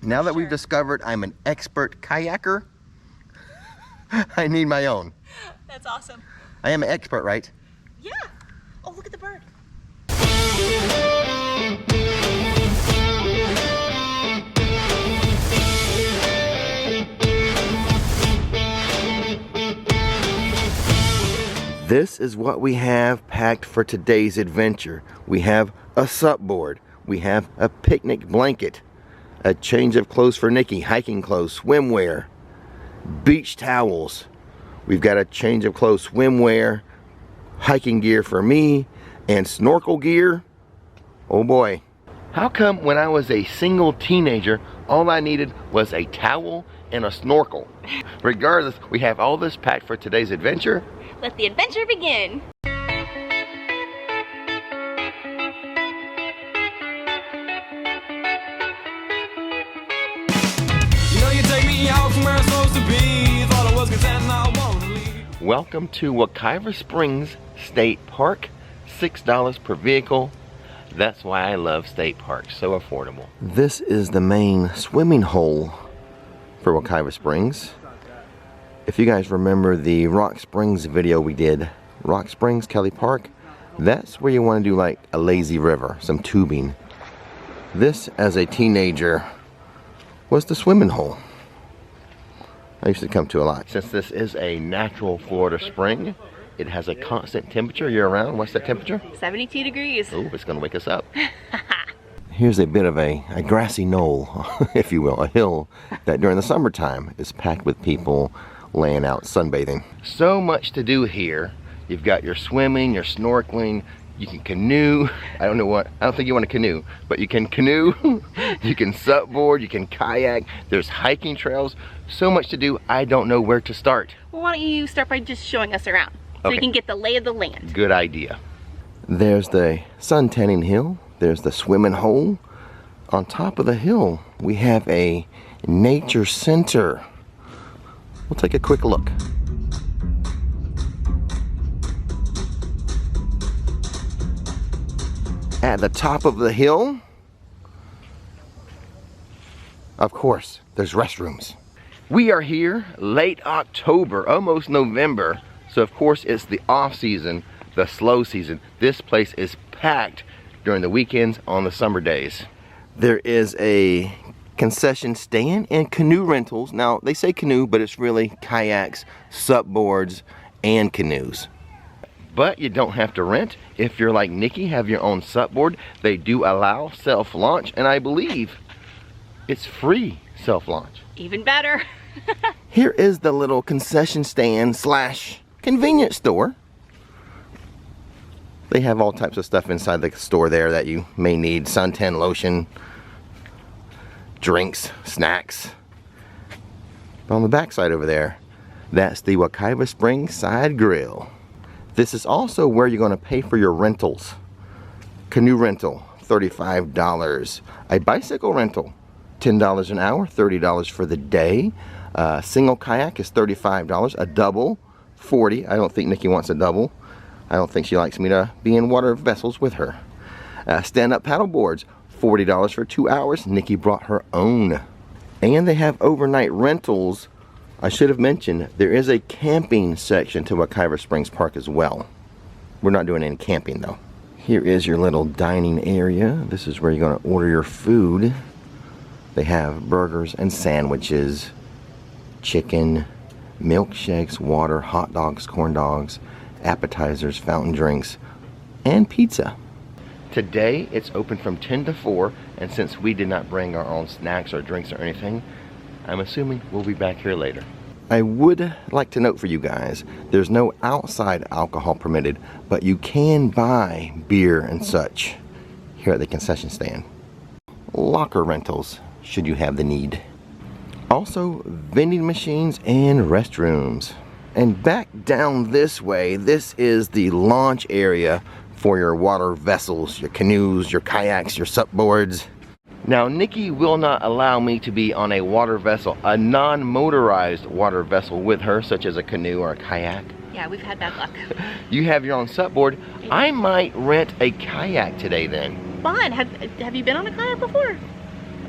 Now that we've discovered I'm an expert kayaker, I need my own. That's awesome. I am an expert, right? Yeah. Oh, look at the bird. This is what we have packed for today's adventure. We have a SUP board. We have a picnic blanket, a change of clothes for Nikki, hiking clothes, swimwear, beach towels. We've got a change of clothes, swimwear, hiking gear for me, and snorkel gear. Oh boy. How come when I was a single teenager, all I needed was a towel and a snorkel? Regardless, we have all this packed for today's adventure. Let the adventure begin. Welcome to Wekiva Springs State Park. $6 per vehicle. That's why I love state parks, so affordable. This is the main swimming hole for Wekiva Springs. If you guys remember the Rock Springs video we did, Rock Springs, Kelly Park, that's where you want to do like a lazy river, some tubing. This, as a teenager, was the swimming hole I used to come to a lot. Since this is a natural Florida spring, it has a constant temperature year-round. What's that temperature? 72 degrees. Oh, it's gonna wake us up. Here's a bit of a grassy knoll, if you will, a hill that during the summertime is packed with people laying out sunbathing. So much to do here. You've got your swimming, your snorkeling, you can canoe. I don't think you want to canoe, but you can canoe, you can SUP board, you can kayak, there's hiking trails. So much to do, I don't know where to start. Well, why don't you start by just showing us around so we can get the lay of the land. Good idea. There's the sun tanning hill, there's the swimming hole. On top of the hill, we have a nature center. We'll take a quick look. At the top of the hill, of course, there's restrooms. We are here late October, almost November, so of course it's the off season, the slow season. This place is packed during the weekends on the summer days. There is a concession stand and canoe rentals. Now they say canoe, but it's really kayaks, SUP boards, and canoes. But you don't have to rent. If you're like Nikki, have your own SUP board, they do allow self-launch, and I believe it's free self-launch. Even better. Here is the little concession stand slash convenience store. They have all types of stuff inside the store there that you may need. Suntan lotion, drinks, snacks. But on the back side over there, that's the Wekiva Springs Side Grill. This is also where you're going to pay for your rentals. Canoe rental, $35. A bicycle rental, $10 an hour, $30 for the day. Single kayak is $35. A double, $40. I don't think Nikki wants a double. I don't think she likes me to be in water vessels with her. Stand-up paddle boards, $40 for 2 hours. Nikki brought her own. And they have overnight rentals. I should have mentioned, there is a camping section to Wekiva Springs Park as well. We're not doing any camping though. Here is your little dining area. This is where you're going to order your food. They have burgers and sandwiches, chicken, milkshakes, water, hot dogs, corn dogs, appetizers, fountain drinks, and pizza. Today it's open from 10 to 4, and since we did not bring our own snacks or drinks or anything, I'm assuming we'll be back here later. I would like to note for you guys, there's no outside alcohol permitted, but you can buy beer and such here at the concession stand. Locker rentals, should you have the need. Also, vending machines and restrooms. And back down this way, this is the launch area for your water vessels, your canoes, your kayaks, your SUP boards. Now, Nikki will not allow me to be on a water vessel, a non-motorized water vessel with her, such as a canoe or a kayak. Yeah, we've had bad luck. You have your own SUP board. I might rent a kayak today then. Fun. Have you been on a kayak before?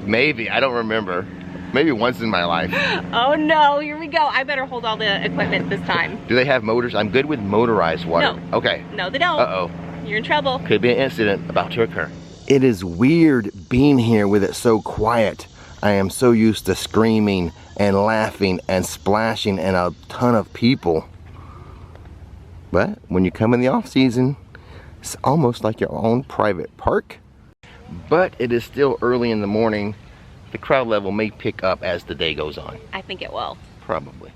Maybe, I don't remember. Maybe once in my life. Oh no, here we go. I better hold all the equipment this time. Do they have motors? I'm good with motorized water. No. Okay. No, they don't. Uh-oh. You're in trouble. Could be an incident about to occur. It is weird being here with it so quiet. I am so used to screaming and laughing and splashing and a ton of people. But when you come in the off season, it's almost like your own private park. But it is still early in the morning. The crowd level may pick up as the day goes on. I think it will. Probably.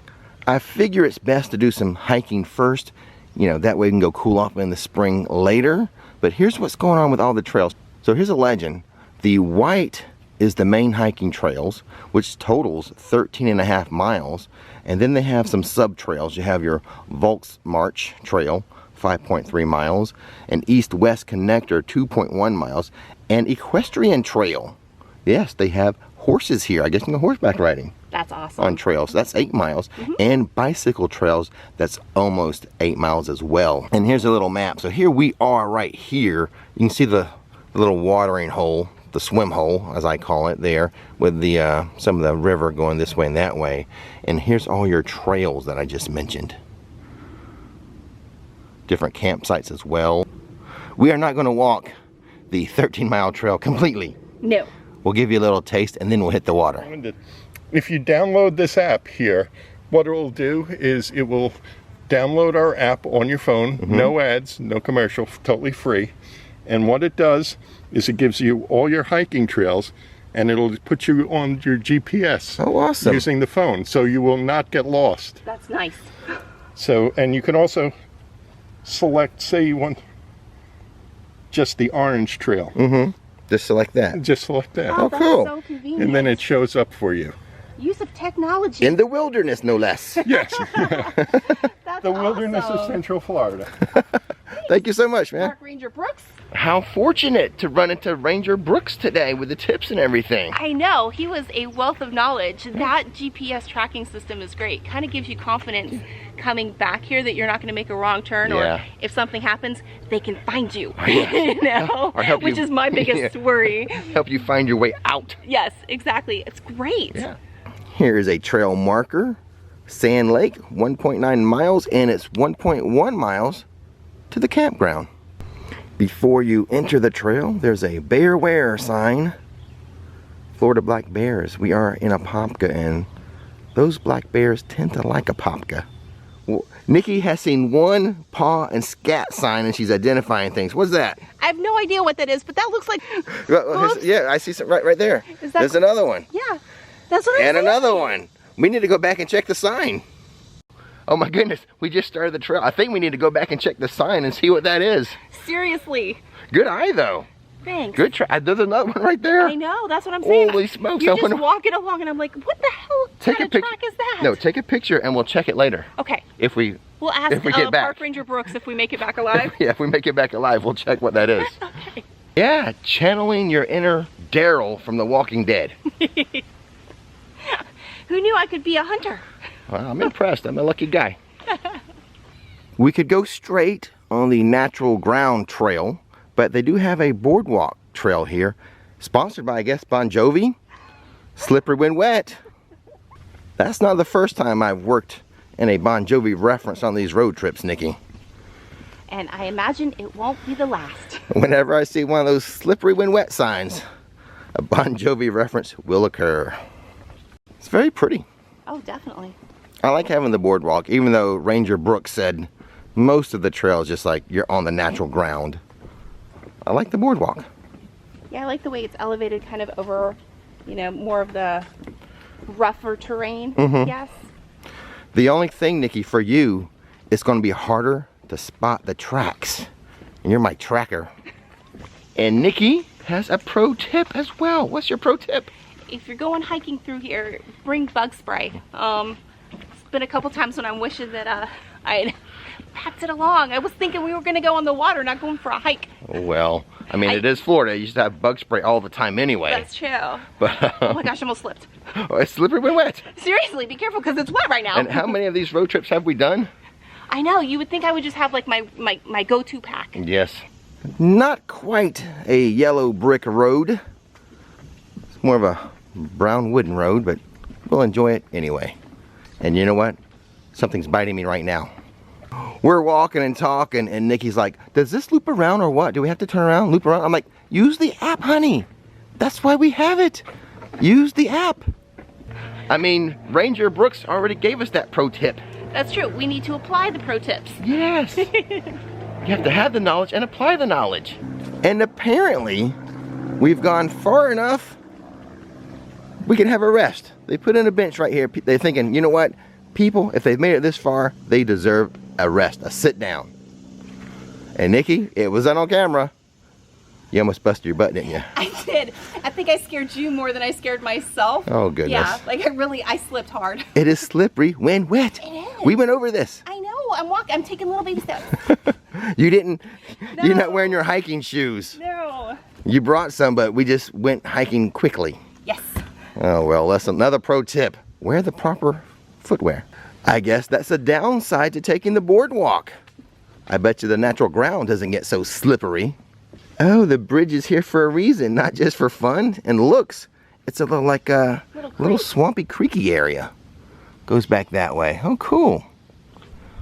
I figure it's best to do some hiking first. You know, that way we can go cool off in the spring later. But here's what's going on with all the trails. So here's a legend. The white is the main hiking trails, which totals 13.5 miles. And then they have some sub trails. You have your Volks March Trail, 5.3 miles, and East-West Connector, 2.1 miles, and Equestrian Trail. Yes, they have horses here. I guess you can go horseback riding. That's awesome. On trails. That's 8 miles. And bicycle trails, that's almost 8 miles as well. And here's a little map. So here we are right here. You can see the little watering hole, the swim hole, as I call it, there, with the some of the river going this way and that way. And here's all your trails that I just mentioned. Different campsites as well. We are not going to walk the 13-mile trail completely. No. We'll give you a little taste and then we'll hit the water. If you download this app here, what it will do is it will download our app on your phone, no ads, no commercial, totally free. And what it does is it gives you all your hiking trails and it'll put you on your GPS. Oh, awesome. Using the phone, so you will not get lost. That's nice. So, and you can also select, say you want just the orange trail. Just select that. Just select that. Oh, cool. So convenient. And then it shows up for you. Use of technology. In the wilderness, no less. Yes. That's The wilderness of awesome. Central Florida. Thank you so much, man. Park Ranger Brooks. How fortunate to run into Ranger Brooks today with the tips and everything. I know, he was a wealth of knowledge. That GPS tracking system is great. Kind of gives you confidence coming back here that you're not going to make a wrong turn, Yeah. or if something happens, they can find you. Yeah. You know, Or help which you- is my biggest Yeah. worry. Help you find your way out. Yes, exactly. It's great. Yeah. Here is a trail marker, Sand Lake, 1.9 miles, and it's 1.1 miles to the campground. Before you enter the trail, there's a bear wear sign. Florida black bears. We are in Apopka, and those black bears tend to like Apopka. Well, Nikki has seen one paw and scat sign, and she's identifying things. What's that? I have no idea what that is, but that looks like. Yeah, I see some right there. Is that- There's another one. Yeah, that's what I'm And saying. another one. We need to go back and check the sign. Oh my goodness, we just started the trail. I think we need to go back and check the sign and see what that is. Seriously. Good eye though. Thanks. Good try. There's another one right there. I know, that's what I'm saying. Holy smokes. You're I just wonder- walking along and I'm like, what the hell Take kind a of picture. track is that? No, take a picture and we'll check it later. Okay. If we, We'll ask if we get back. Park Ranger Brooks if we make it back alive. Yeah, if we make it back alive, we'll check what that is. Okay. Yeah, channeling your inner Daryl from The Walking Dead. Who knew I could be a hunter? Well, I'm impressed. I'm a lucky guy. We could go straight on the natural ground trail, but they do have a boardwalk trail here, sponsored by, I guess, Bon Jovi. Slippery when wet. That's not the first time I've worked in a Bon Jovi reference on these road trips, Nikki. And I imagine it won't be the last. Whenever I see one of those slippery when wet signs, a Bon Jovi reference will occur. It's very pretty. Oh, definitely. I like having the boardwalk, even though Ranger Brooks said most of the trail is just like you're on the natural ground. I like the boardwalk. Yeah, I like the way it's elevated kind of over, you know, more of the rougher terrain, yes. The only thing, Nikki, for you, it's going to be harder to spot the tracks. And you're my tracker. And Nikki has a pro tip as well. What's your pro tip? If you're going hiking through here, bring bug spray. It's been a couple times when I'm wishing that I'd packed it along. I was thinking we were going to go on the water, not going for a hike. Well, I mean, it is Florida. You used to have bug spray all the time anyway. That's true. But Oh my gosh, I almost slipped. it's slippery when wet. Seriously, be careful because it's wet right now. And how many of these road trips have we done? I know, you would think I would just have like my go-to pack. Yes. Not quite a yellow brick road. more of a brown wooden road, but we'll enjoy it anyway. And you know what? Something's biting me right now. We're walking and talking, and Nikki's like, does this loop around or what? Do we have to turn around, loop around? I'm like, use the app, honey. That's why we have it. Use the app. I mean, Ranger Brooks already gave us that pro tip. That's true. We need to apply the pro tips. Yes. You have to have the knowledge and apply the knowledge. And apparently, we've gone far enough, we can have a rest. They put in a bench right here. They're thinking, you know what? People, if they've made it this far, they deserve a rest, a sit down. And Nikki, it was on camera. You almost busted your butt, didn't you? I did. I think I scared you more than I scared myself. Oh, goodness. Yeah, like I slipped hard. It is slippery when wet. It is. We went over this. I know. I'm taking little baby steps. You didn't. No. You're not wearing your hiking shoes. No. You brought some, but we just went hiking quickly. Yes. Oh, well, that's another pro tip. Wear the proper footwear. I guess that's a downside to taking the boardwalk. I bet you the natural ground doesn't get so slippery. Oh, the bridge is here for a reason, not just for fun and looks. It's a little like a little swampy, creaky area. Goes back that way. Oh, cool.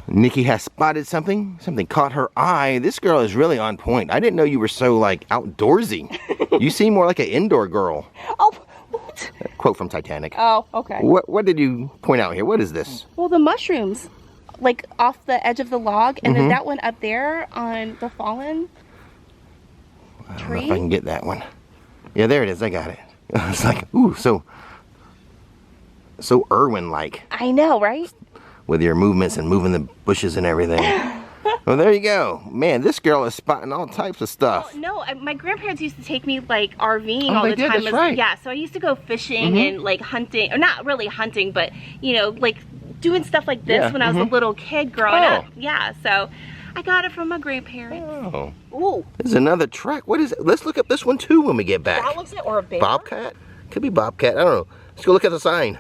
Nikki has spotted something. Something caught her eye. This girl is really on point. I didn't know you were so, like, outdoorsy. You seem more like an indoor girl. Oh, what? Quote from Titanic. Oh, okay. What did you point out here? What is this? Well, the mushrooms, like off the edge of the log, and then that one up there on the fallen I don't tree. know if I can get that one. Yeah, there it is. I got it. It's like, ooh, so Irwin-like. I know, right? With your movements and moving the bushes and everything. Well, there you go. Man, this girl is spotting all types of stuff. Oh, no, my grandparents used to take me like RVing Oh, all they the did, time. that's right. Yeah, so I used to go fishing and like hunting, or not really hunting, but you know, like doing stuff like this Yeah, when I was a little kid growing up. Yeah, so I got it from my grandparents. Oh, Ooh, there's another track. What is it? Let's look up this one too when we get back. that looks like, or a bear. Bobcat? Could be bobcat. I don't know. Let's go look at the sign.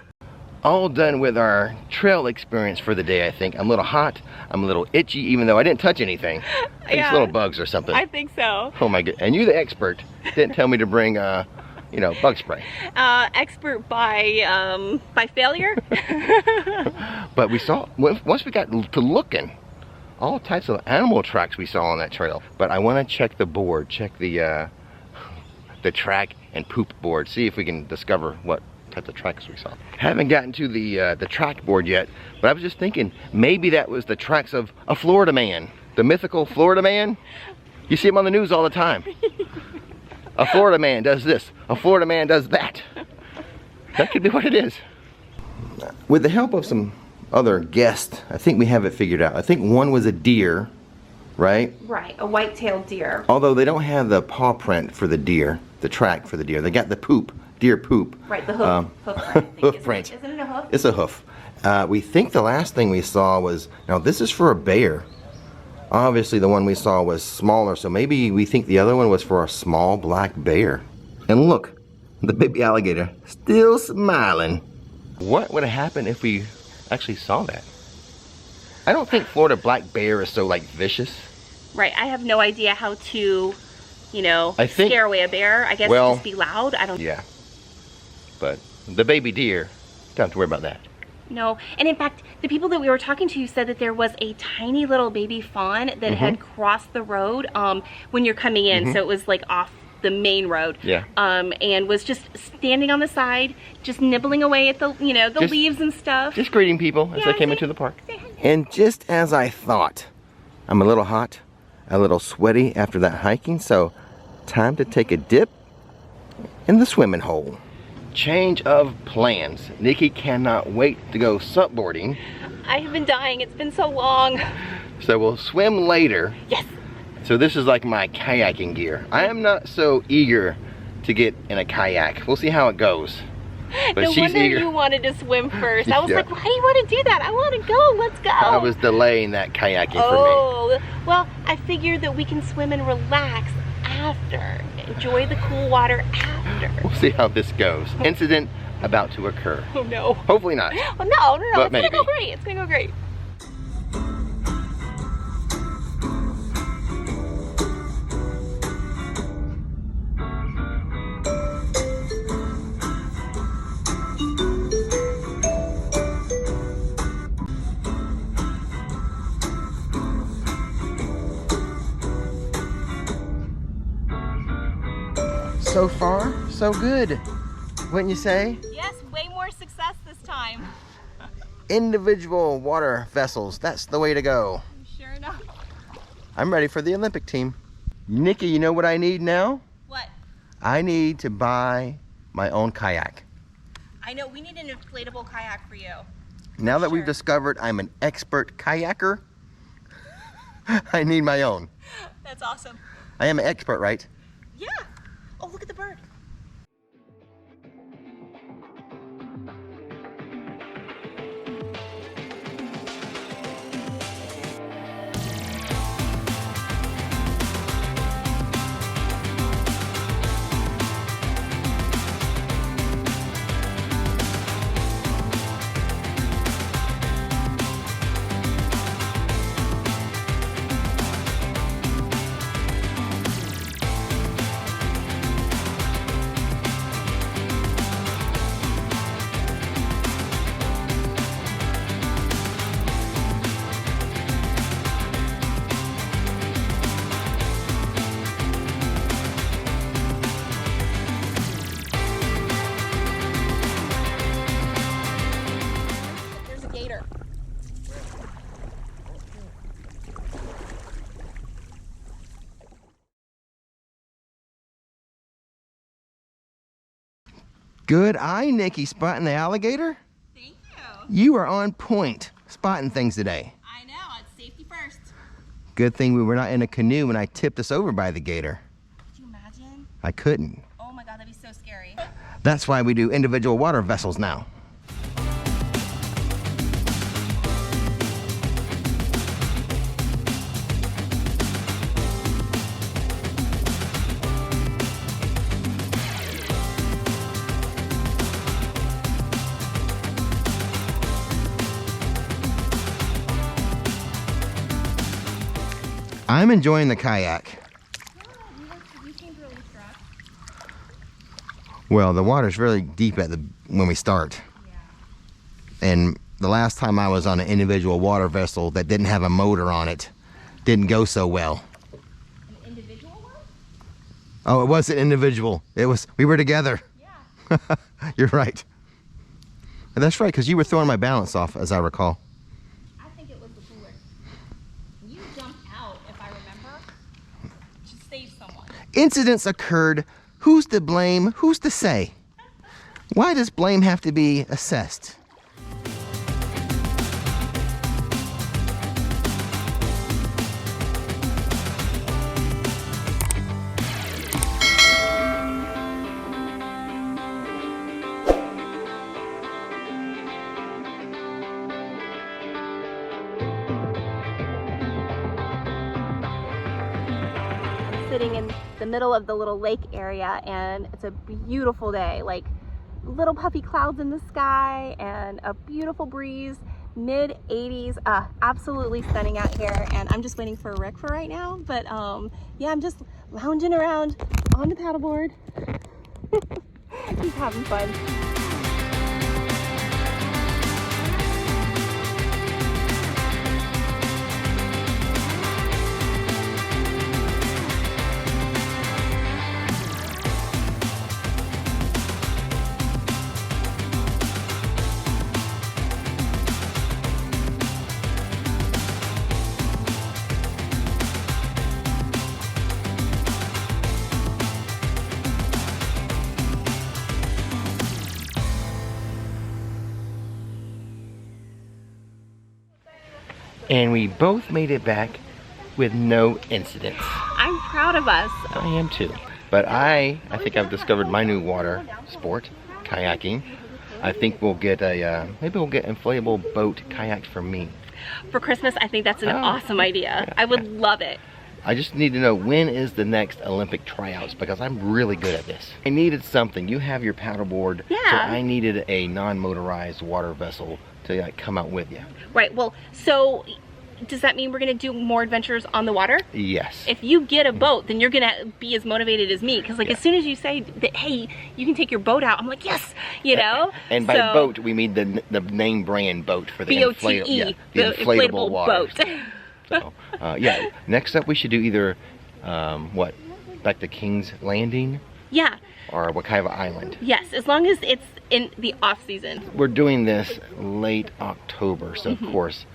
All done with our trail experience for the day, I think. I'm a little hot. I'm a little itchy, even though I didn't touch anything. I think it's little bugs or something. I think so. Oh my god! And you, the expert, didn't tell me to bring, you know, bug spray. Expert by failure. But we saw once we got to looking, all types of animal tracks we saw on that trail. But I want to check the board, check the track and poop board, see if we can discover what types of tracks we saw. Haven't gotten to the track board yet, but I was just thinking maybe that was the tracks of a Florida man, the mythical Florida man. You see him on the news all the time. A Florida man does this, a Florida man does that. That could be what it is. With the help of some other guests, I think we have it figured out. I think one was a deer, right? Right, a white-tailed deer. Although they don't have the paw print for the deer, the track for the deer. They got the poop, deer poop. Right, the hoof. Hoof print. Isn't it a hoof? It's a hoof. We think the last thing we saw was, now this is for a bear. Obviously the one we saw was smaller, so maybe we think the other one was for a small black bear. And look, the baby alligator still smiling. What would have happened if we actually saw that? I don't think Florida black bear is so like vicious. Right, I have no idea how to, you know, I think, scare away a bear. I guess well, just be loud. I don't. Yeah, but the baby deer, don't have to worry about that. No, and in fact, the people that we were talking to said that there was a tiny little baby fawn that had crossed the road when you're coming in, so it was like off the main road. Yeah. And was just standing on the side, just nibbling away at the, you know, the leaves and stuff. Just greeting people as they came into the park. And just as I thought, I'm a little hot, a little sweaty after that hiking, so time to take a dip in the swimming hole. Change of plans. Nikki cannot wait to go SUP boarding. I have been dying. It's been so long. So we'll swim later. Yes. So this is like my kayaking gear. I am not so eager to get in a kayak. We'll see how it goes. But no she's wonder eager. You wanted to swim first. I was Yeah. like, why do you want to do that? I want to go. Let's go. I was delaying that kayaking for me. Oh, well, I figured that we can swim and relax after. Enjoy the cool water after. We'll see how this goes. Incident about to occur. Oh no. Hopefully not. Oh no, no, no. But It's gonna maybe. go great. It's gonna go great. So far, so good. Wouldn't you say? Yes, way more success this time. Individual water vessels, that's the way to go. Sure enough. I'm ready for the Olympic team. Nikki, you know what I need now? What? I need to buy my own kayak. I know, we need an inflatable kayak for you. Now that we've discovered I'm an expert kayaker, I need my own. That's awesome. I am an expert, right? Yeah. Oh, look at the bird. Good eye, Nikki, spotting the alligator. Thank you. You are on point, spotting things today. I know, it's safety first. Good thing we were not in a canoe when I tipped us over by the gator. Could you imagine? I couldn't. Oh my God, that'd be so scary. That's why we do individual water vessels now. I'm enjoying the kayak. You seemed really stressed. Well, the water's really deep when we start. Yeah. And the last time I was on an individual water vessel that didn't have a motor on it, didn't go so well. An individual one? Oh, it wasn't individual. We were together. Yeah. You're right. That's right, because you were throwing my balance off, as I recall. I think it was the cooler. You jumped out, if I remember, to save someone. Incidents occurred. Who's to blame? Who's to say? Why does blame have to be assessed? Sitting in the middle of the little lake area, and it's a beautiful day, like little puffy clouds in the sky and a beautiful breeze, mid 80s, absolutely stunning out here. And I'm just waiting for Rick for right now, but yeah, I'm just lounging around on the paddleboard. He's having fun. And we both made it back with no incidents. I'm proud of us. I am too. But I think I've discovered my new water sport, kayaking. I think we'll get maybe we'll get inflatable boat kayaks for me. For Christmas, I think that's an awesome idea. I would love it. I just need to know, when is the next Olympic tryouts, because I'm really good at this. I needed something. You have your paddleboard, Yeah. so I needed a non-motorized water vessel to come out with you. Right, well, so does that mean we're gonna do more adventures on the water? Yes. If you get a boat, then you're gonna be as motivated as me, because like as soon as you say that, hey, you can take your boat out, I'm like, yes, you know. And by boat, we mean the name brand boat for the B-O-T-E, the inflatable water. boat. So, yeah. Next up, we should do either back to King's Landing, Yeah. or Wekiva Island. Yes, as long as it's in the off season. We're doing this late October, so of course,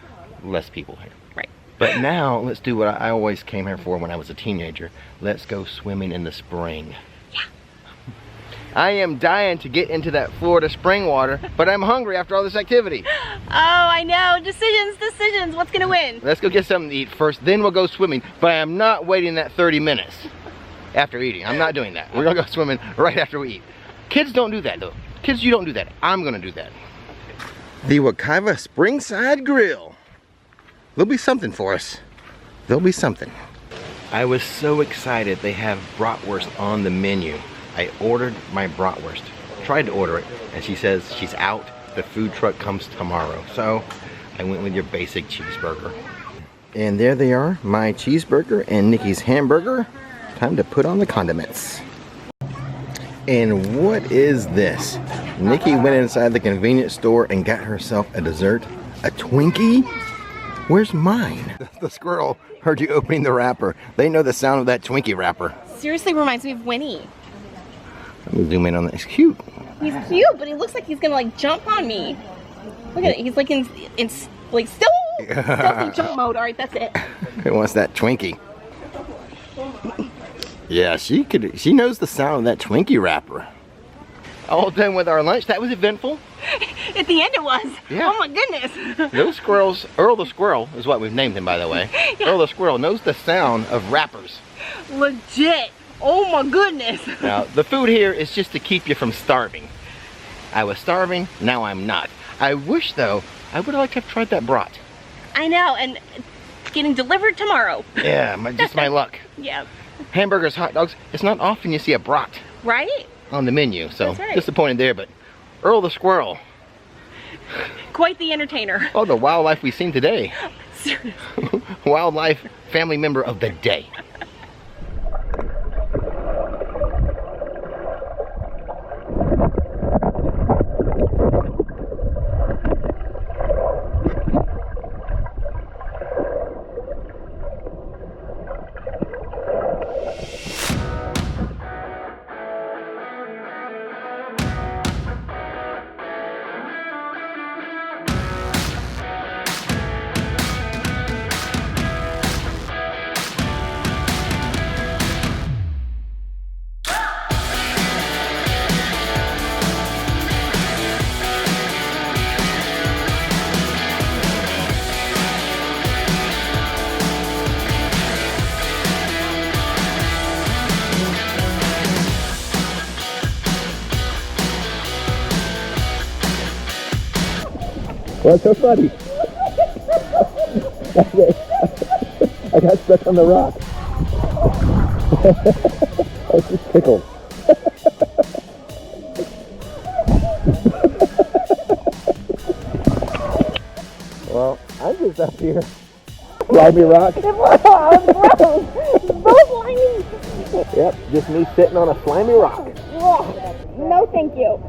less people here. Right. But now, let's do what I always came here for when I was a teenager. Let's go swimming in the spring. Yeah. I am dying to get into that Florida spring water, but I'm hungry after all this activity. Oh, I know. Decisions. What's gonna win? Let's go get something to eat first, then we'll go swimming. But I am not waiting that 30 minutes after eating. I'm not doing that. We're gonna go swimming right after we eat. Kids don't do that though. Kids, you don't do that. I'm gonna do that. The Wekiva Springside Grill. There'll be something for us. There'll be something. I was so excited they have bratwurst on the menu. I ordered my bratwurst. Tried to order it, and she says she's out. The food truck comes tomorrow. So I went with your basic cheeseburger. And there they are, my cheeseburger and Nikki's hamburger. Time to put on the condiments. And what is this? Nikki went inside the convenience store and got herself a dessert. A Twinkie? Where's mine? The squirrel heard you opening the wrapper. They know the sound of that Twinkie wrapper. Seriously reminds me of Winnie. I'm gonna zoom in on that. It's cute. He's cute, but he looks like he's gonna like jump on me. Look at it. He's like in like still in jump mode. All right, that's it. Who wants that Twinkie? Yeah, she knows the sound of that Twinkie wrapper. All done with our lunch. That was eventful. At the end it was. Yeah. Oh my goodness. Those squirrels, Earl the squirrel is what we've named him, by the way. Yeah. Earl the squirrel knows the sound of wrappers. Legit. Oh my goodness. Now, the food here is just to keep you from starving. I was starving, now I'm not. I wish though, I would have liked to have tried that brat. I know, and it's getting delivered tomorrow. Yeah, just my luck. Yeah. Hamburgers, hot dogs, it's not often you see a brat Right? on the menu, so That's right. disappointed there, but Earl the squirrel. Quite the entertainer. Oh, the wildlife we've seen today. Seriously. Wildlife family member of the day. What's so funny? I got stuck on the rock. I was just tickled. Well, I'm just up here. Slimy rock. Yep, just me sitting on a slimy rock. No, thank you.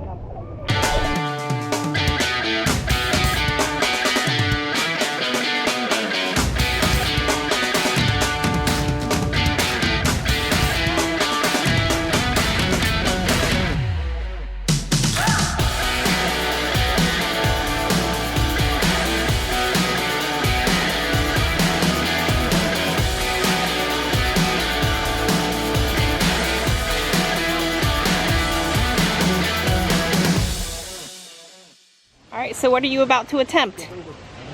All right, so what are you about to attempt? I'm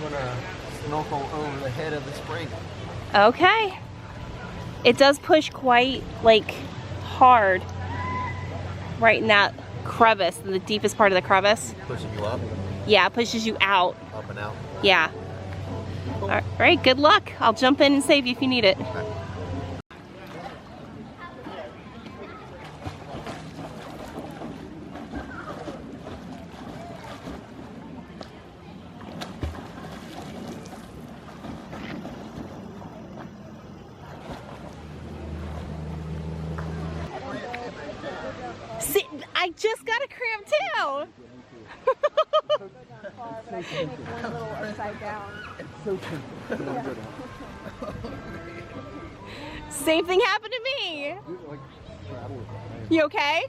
gonna snorkel over the head of the spring. Okay. It does push quite like hard right in that crevice, the deepest part of the crevice. Pushing you up? Yeah, it pushes you out. Up and out? Yeah. All right, good luck. I'll jump in and save you if you need it. See, I just got a cramp too. Same thing happened to me. You okay?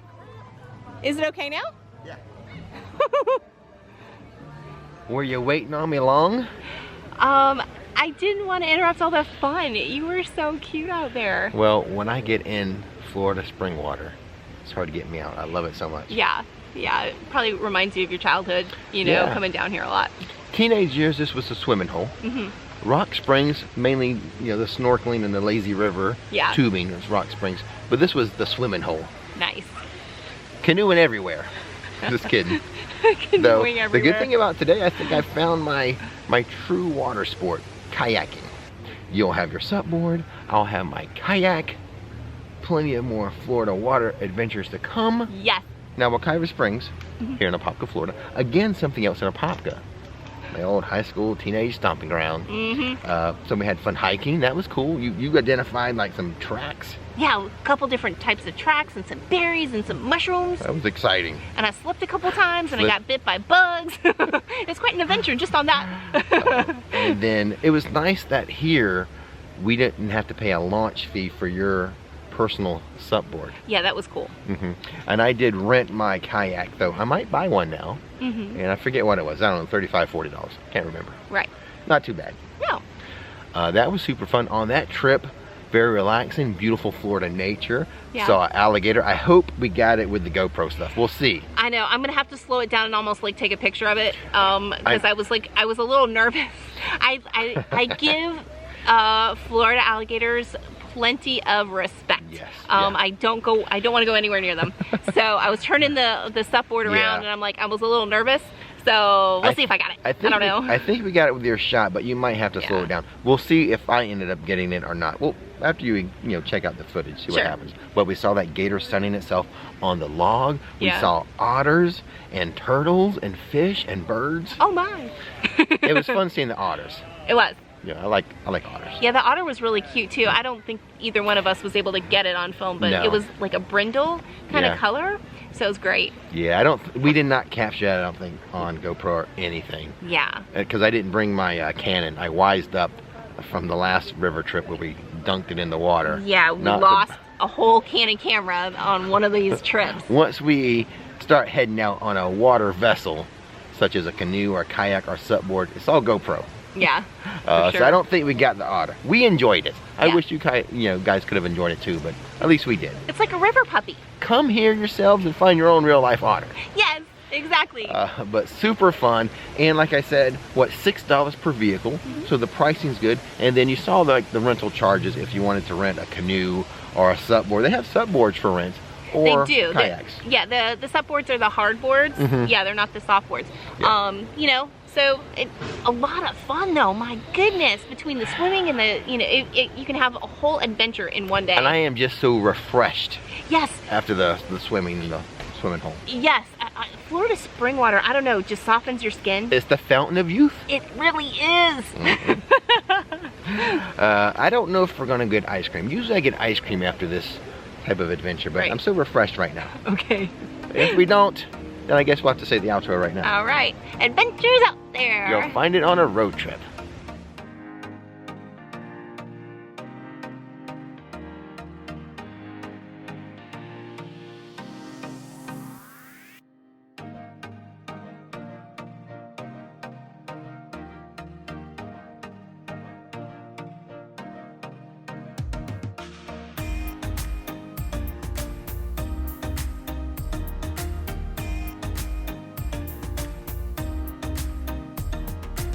Is it okay now? Yeah. Were you waiting on me long? I didn't want to interrupt all the fun. You were so cute out there. Well, when I get in Florida spring water, it's hard to get me out. I love it so much. Yeah, it probably reminds you of your childhood, you know, Yeah. coming down here a lot. Teenage years, this was a swimming hole. Rock Springs, mainly, you know, the snorkeling and the lazy river Yeah. tubing is Rock Springs, but this was the swimming hole. Nice. Canoeing everywhere. Just kidding. Canoeing Though, everywhere. the good thing about today, I think I found my true water sport, kayaking. You'll have your SUP board, I'll have my kayak, plenty of more Florida water adventures to come. Yes. Now, Wekiva Springs, here in Apopka, Florida, again, something else in Apopka. My old high school teenage stomping ground. So we had fun hiking, that was cool. You identified like some tracks. Yeah, a couple different types of tracks and some berries and some mushrooms. That was exciting. And I slipped a couple times and I Slip. got bit by bugs. It's quite an adventure just on that. And then it was nice that here we didn't have to pay a launch fee for your personal SUP board. Yeah, that was cool. And I did rent my kayak, though. I might buy one now. And I forget what it was. I don't know, $35, $40. Can't remember. Right. Not too bad. No. That was super fun. On that trip, very relaxing, beautiful Florida nature. Yeah. Saw an alligator. I hope we got it with the GoPro stuff. We'll see. I know. I'm gonna have to slow it down and almost like take a picture of it, because I was a little nervous. I give Florida alligators plenty of respect. Yes. I don't want to go anywhere near them. So I was turning the SUP board around and I'm like, I was a little nervous. So we'll see if I got it. I don't know. I think we got it with your shot, but you might have to slow it down. We'll see if I ended up getting it or not. Well, after you check out the footage, see what happens. But we saw that gator sunning itself on the log. We saw otters and turtles and fish and birds. Oh my. It was fun seeing the otters. It was. Yeah, I like otters. Yeah, the otter was really cute too. I don't think either one of us was able to get it on film, but it was like a brindle kind of color, so it was great. Yeah, we did not capture that, I don't think, on GoPro or anything. Yeah. Because I didn't bring my Canon. I wised up from the last river trip where we dunked it in the water. Yeah, we lost a whole Canon camera on one of these trips. Once we start heading out on a water vessel, such as a canoe or kayak or SUP board, it's all GoPro. Yeah. So I don't think we got the otter. We enjoyed it. I wish you guys could have enjoyed it too, but at least we did. It's like a river puppy. Come here yourselves and find your own real life otter. Yes, exactly. But super fun, and like I said, what, $6 per vehicle, so the pricing's good. And then you saw the rental charges if you wanted to rent a canoe or a SUP board. They have SUP boards for rent. Or they do. Kayaks. The SUP boards are the hard boards. Yeah, they're not the soft boards. Yeah. So a lot of fun though. My goodness, between the swimming and the, you can have a whole adventure in one day. And I am just so refreshed. Yes. After the swimming in the swimming hole. Yes. Florida spring water, I don't know, just softens your skin. It's the fountain of youth. It really is. I don't know if we're gonna get ice cream. Usually I get ice cream after this type of adventure, but I'm so refreshed right now. Okay. If we don't, then I guess we'll have to say the outro right now. All right. Adventures out there. You'll find it on a road trip.